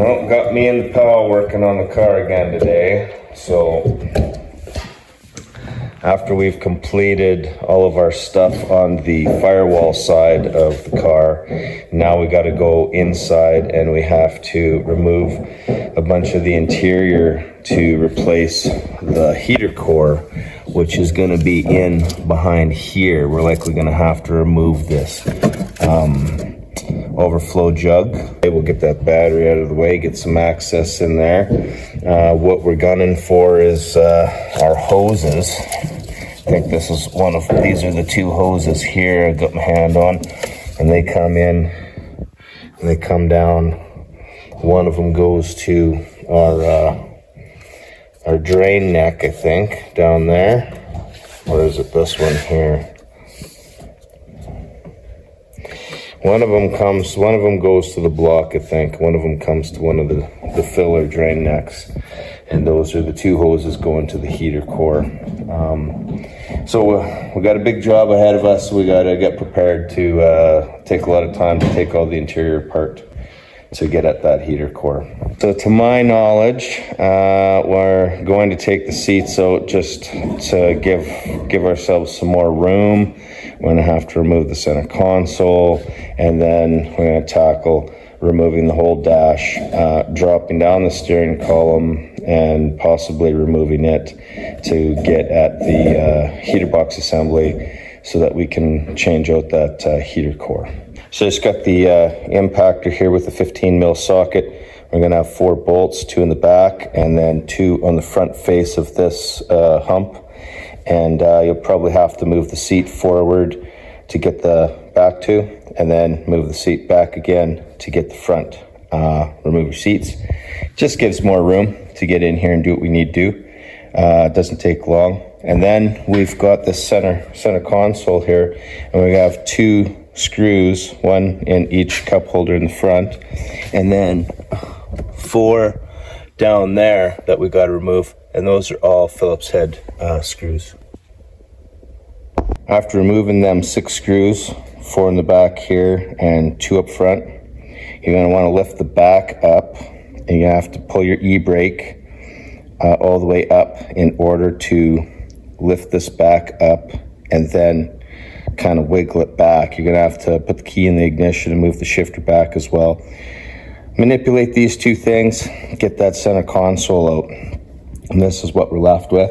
Well, got me and the pal working on the car again today. So after we've completed all of our stuff on the firewall side of the car, now we got to go inside and we have to remove a bunch of the interior to replace the heater core, which is going to be in behind here. We're likely going to have to remove this overflow jug. We'll get that battery out of the way, get some access in there. What we're gunning for is our hoses. I think this is these are the two hoses here I got my hand on, and they come in and they come down. One of them goes to our drain neck, I think, down there. Or is it this one here? One of them goes to the block, I think. One of them comes to one of the filler drain necks. And those are the two hoses going to the heater core. So we got a big job ahead of us. We got to get prepared to take a lot of time to take all the interior apart to get at that heater core. So to my knowledge, we're going to take the seats out just to give ourselves some more room. We're going to have to remove the center console, and then we're going to tackle removing the whole dash, dropping down the steering column, and possibly removing it to get at the heater box assembly so that we can change out that heater core. So just got the impactor here with the 15 mil socket. We're going to have 4 bolts, 2 in the back and then 2 on the front face of this hump. And you'll probably have to move the seat forward to get the back to, and then move the seat back again to get the front. Remove your seats. Just gives more room to get in here and do what we need to do. It doesn't take long. And then we've got the center console here, and we have 2 screws, 1 in each cup holder in the front, and then 4 down there that we got to remove, and those are all Phillips head screws. After removing them 6 screws, 4 in the back here and 2 up front, you're going to want to lift the back up, and you have to pull your e-brake all the way up in order to lift this back up and then kind of wiggle it back. You're going to have to put the key in the ignition and move the shifter back as well. Manipulate these 2 things, get that center console out, and this is what we're left with.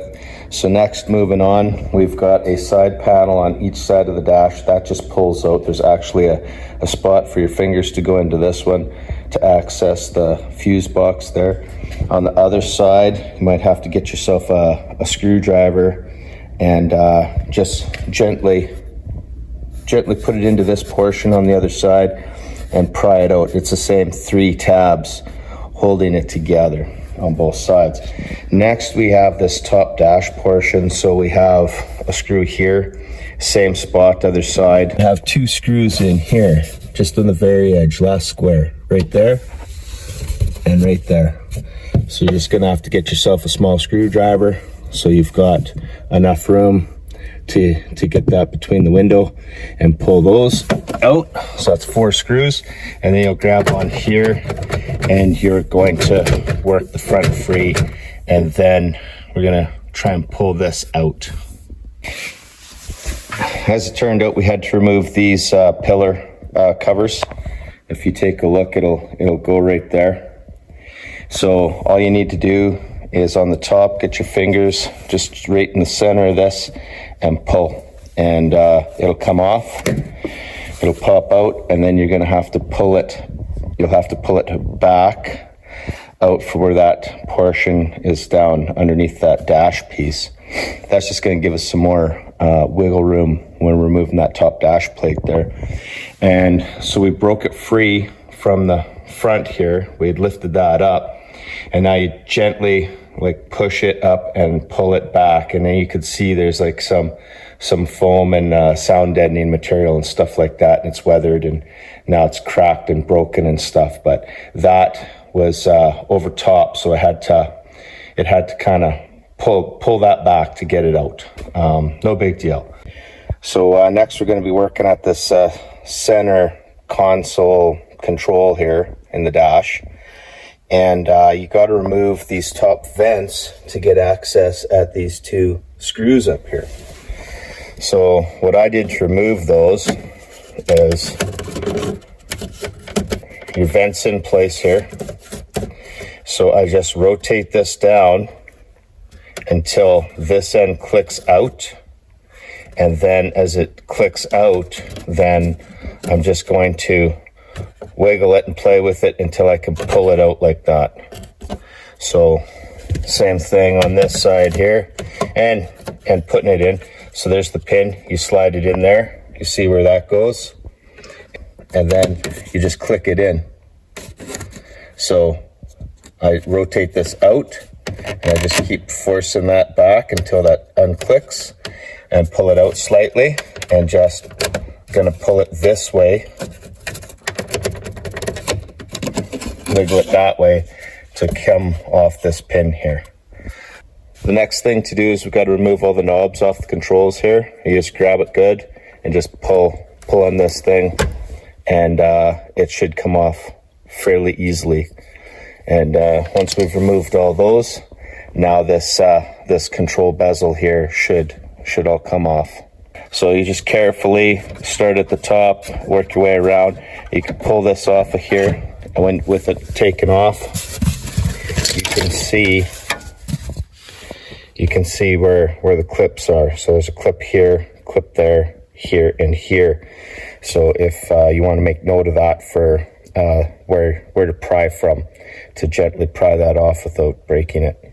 So next, moving on, we've got a side panel on each side of the dash that just pulls out. There's actually a spot for your fingers to go into this one to access the fuse box there. On the other side, you might have to get yourself a screwdriver and just gently put it into this portion on the other side and pry it out. It's the same 3 tabs holding it together on both sides. Next, we have this top dash portion. So we have a screw here, same spot, other side. We have 2 screws in here, just on the very edge, last square, right there and right there. So you're just gonna have to get yourself a small screwdriver so you've got enough room to get that between the window and pull those out. So that's 4 screws, and then you'll grab on here and you're going to work the front free, and then we're gonna try and pull this out. As it turned out, we had to remove these pillar covers. If you take a look, it'll go right there. So all you need to do is on the top, get your fingers just right in the center of this and pull, and it'll come off, it'll pop out, and then you're going to have to pull it. You'll have to pull it back out for where that portion is down underneath that dash piece. That's just going to give us some more wiggle room when we're removing that top dash plate there. And so we broke it free from the front here. We had lifted that up, and now you gently push it up and pull it back, and then you could see there's some foam and sound deadening material and stuff like that, and it's weathered and now it's cracked and broken and stuff. But that was over top, so it had to kind of pull that back to get it out. No big deal. So next we're going to be working at this center console control here in the dash. And you got to remove these top vents to get access at these two screws up here. So what I did to remove those is your vents in place here. So I just rotate this down until this end clicks out. And then as it clicks out, then I'm just going to wiggle it and play with it until I can pull it out like that. So same thing on this side here, and putting it in. So there's the pin, you slide it in there, you see where that goes, and then you just click it in. So I rotate this out, and I just keep forcing that back until that unclicks, and pull it out slightly, and just gonna pull it this way, wiggle it that way to come off this pin here. The next thing to do is we've got to remove all the knobs off the controls here. You just grab it good and just pull on this thing, and it should come off fairly easily. And once we've removed all those, now this control bezel here should all come off. So you just carefully start at the top, work your way around. You can pull this off of here, and with it taken off, you can see where the clips are. So there's a clip here, clip there, here, and here. So if you want to make note of that for where to pry from, to gently pry that off without breaking it.